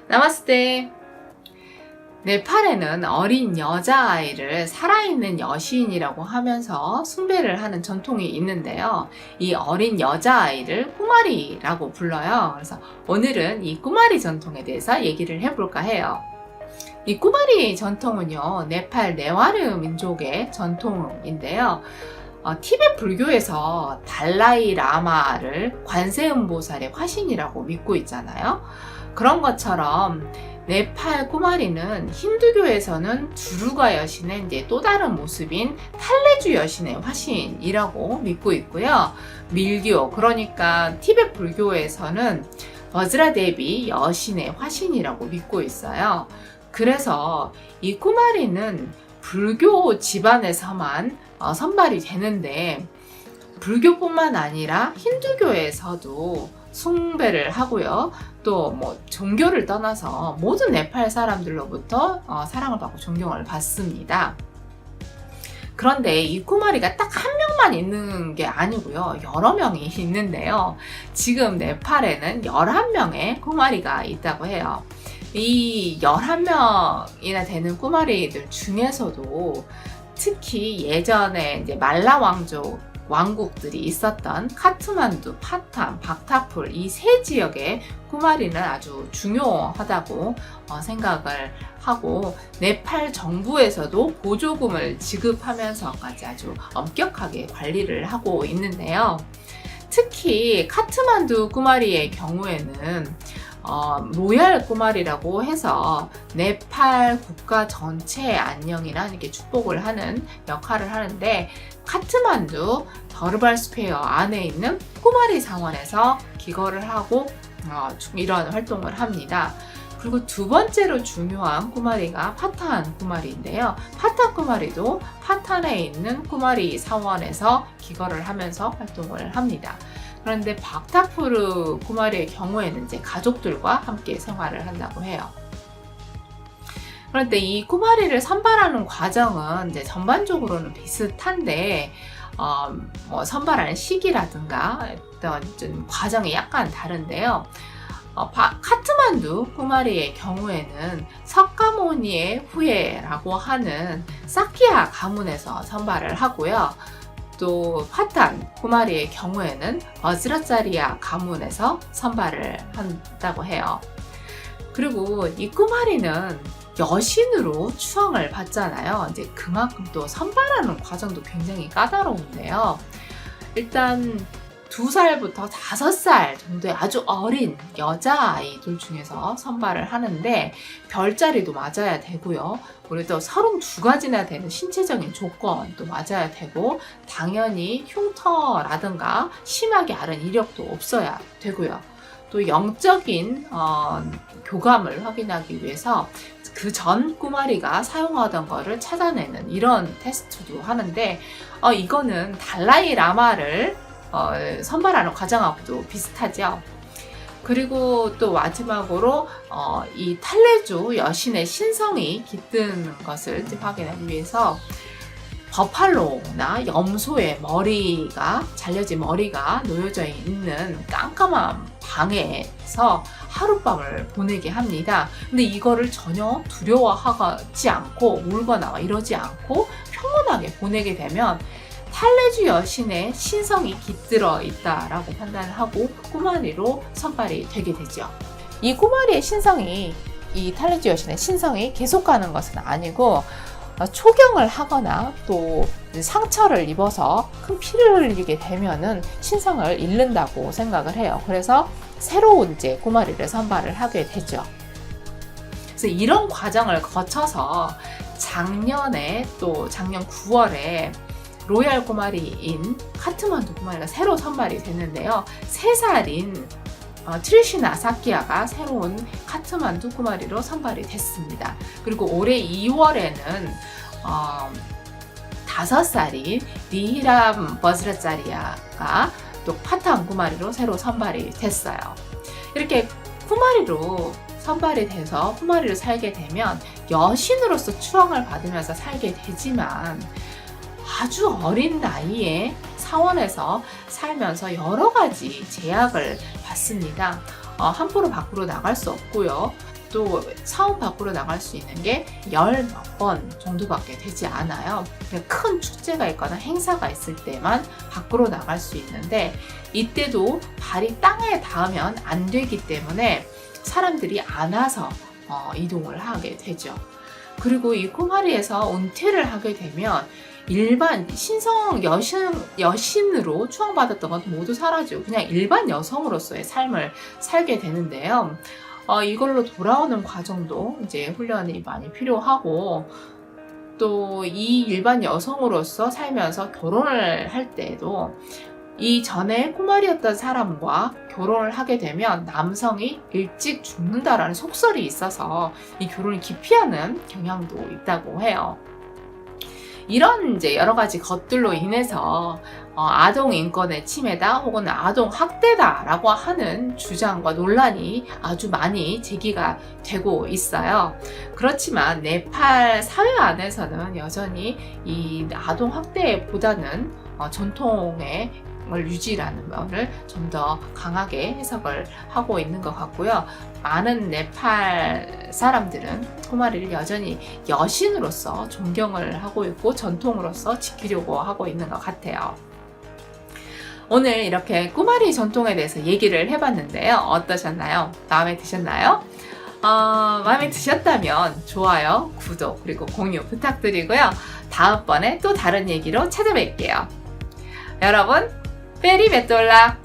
나마스테. 네팔에는 어린 여자아이를 살아있는 여신이라고 하면서 숭배를 하는 전통이 있는데요. 이 어린 여자아이를 꾸마리라고 불러요. 그래서 오늘은 이 꾸마리 전통에 대해서 얘기를 해볼까 해요. 이 꾸마리 전통은요, 네팔 네와르 민족의 전통인데요. 티베트 불교에서 달라이 라마를 관세음보살의 화신이라고 믿고 있잖아요. 그런 것처럼 네팔 꾸마리는 힌두교에서는 두루가 여신의 이제 또 다른 모습인 탈레주 여신의 화신이라고 믿고 있고요. 밀교, 그러니까 티베트 불교에서는 버즈라데비 여신의 화신이라고 믿고 있어요. 그래서 이 꾸마리는 불교 집안에서만 선발이 되는데, 불교뿐만 아니라 힌두교에서도 숭배를 하고요. 또 종교를 떠나서 모든 네팔 사람들로부터 사랑을 받고 존경을 받습니다. 그런데 이 꾸마리가 딱 한 명만 있는 게 아니고요. 여러 명이 있는데요. 지금 네팔에는 11명의 꾸마리가 있다고 해요. 이 11명이나 되는 꾸마리들 중에서도 특히 예전에 이제 말라 왕국들이 있었던 카트만두, 파탄, 박타풀 이 세 지역의 꾸마리는 아주 중요하다고 생각을 하고, 네팔 정부에서도 보조금을 지급하면서까지 아주 엄격하게 관리를 하고 있는데요. 특히 카트만두 꾸마리의 경우에는 로얄 꾸마리라고 해서 네팔 국가 전체의 안녕이나 이렇게 축복을 하는 역할을 하는데, 카트만두 더르발 스퀘어 안에 있는 꾸마리 상원에서 기거를 하고 이런 활동을 합니다. 그리고 두 번째로 중요한 꾸마리가 파탄 꾸마리인데요. 파탄 꾸마리도 파탄에 있는 꾸마리 사원에서 기거를 하면서 활동을 합니다. 그런데 박타푸르 꾸마리의 경우에는 이제 가족들과 함께 생활을 한다고 해요. 그런데 이 꾸마리를 선발하는 과정은 이제 전반적으로는 비슷한데, 선발하는 시기라든가 어떤 과정이 약간 다른데요. 카트만두 꾸마리의 경우에는 석가모니의 후예라고 하는 사키야 가문에서 선발을 하고요. 또 파탄 꾸마리의 경우에는 버즈라짜리아 가문에서 선발을 한다고 해요. 그리고 이 꾸마리는 여신으로 추앙을 받잖아요. 이제 그만큼 또 선발하는 과정도 굉장히 까다로운데요. 일단 2살부터 5살 정도의 아주 어린 여자아이들 중에서 선발을 하는데, 별자리도 맞아야 되고요. 그리고 32가지나 되는 신체적인 조건도 맞아야 되고, 당연히 흉터라든가 심하게 앓은 이력도 없어야 되고요. 또 영적인 교감을 확인하기 위해서 그 전 꾸마리가 사용하던 거를 찾아내는 이런 테스트도 하는데, 이거는 달라이 라마를 선발하는 과정하고도 비슷하죠. 그리고 또 마지막으로 이 탈레주 여신의 신성이 깃든 것을 확인하기 위해서 버팔로나 염소의 잘려진 머리가 놓여져 있는 깜깜한 방에서 하룻밤을 보내게 합니다. 근데 이거를 전혀 두려워하지 않고 울거나 이러지 않고 평온하게 보내게 되면 탈레주 여신의 신성이 깃들어 있다라고 판단을 하고 꾸마리로 선발이 되게 되죠. 이 꾸마리의 신성이, 이 탈레주 여신의 신성이 계속 가는 것은 아니고, 초경을 하거나 또 상처를 입어서 큰 피를 흘리게 되면은 신성을 잃는다고 생각을 해요. 그래서 새로운 이제 꾸마리를 선발을 하게 되죠. 그래서 이런 과정을 거쳐서 작년 9월에 로얄 꾸마리인 카트만두 꾸마리가 새로 선발이 됐는데요. 3살인 트리시나 사키야가 새로운 카트만두 꾸마리로 선발이 됐습니다. 그리고 올해 2월에는 5살인 리히람 버즈라짜리아가 또 파탄 꾸마리로 새로 선발이 됐어요. 이렇게 꾸마리로 선발이 돼서 꾸마리를 살게 되면 여신으로서 추앙을 받으면서 살게 되지만, 아주 어린 나이에 사원에서 살면서 여러 가지 제약을 받습니다. 함부로 밖으로 나갈 수 없고요. 또 사원 밖으로 나갈 수 있는 게 10몇 번 정도밖에 되지 않아요. 큰 축제가 있거나 행사가 있을 때만 밖으로 나갈 수 있는데 이때도 발이 땅에 닿으면 안 되기 때문에 사람들이 안 와서 이동을 하게 되죠. 그리고 이 꼬마리에서 은퇴를 하게 되면 일반 신성 여신으로 추앙받았던 건 모두 사라지고 그냥 일반 여성으로서의 삶을 살게 되는데요. 이걸로 돌아오는 과정도 이제 훈련이 많이 필요하고 또 이 일반 여성으로서 살면서 결혼을 할 때에도 이전에 꼬마리였던 사람과 결혼을 하게 되면 남성이 일찍 죽는다라는 속설이 있어서 이 결혼을 기피하는 경향도 있다고 해요. 이런 이제 여러 가지 것들로 인해서 아동 인권의 침해다 혹은 아동 학대다라고 하는 주장과 논란이 아주 많이 제기가 되고 있어요. 그렇지만 네팔 사회 안에서는 여전히 이 아동 학대보다는 전통의 유지라는 면을 좀 더 강하게 해석을 하고 있는 것 같고요. 많은 네팔 사람들은 꼬마리를 여전히 여신으로서 존경을 하고 있고 전통으로서 지키려고 하고 있는 것 같아요. 오늘 이렇게 꼬마리 전통에 대해서 얘기를 해봤는데요. 어떠셨나요? 마음에 드셨나요? 마음에 드셨다면 좋아요, 구독, 그리고 공유 부탁드리고요. 다음번에 또 다른 얘기로 찾아뵐게요. 여러분, 페리 베톨라!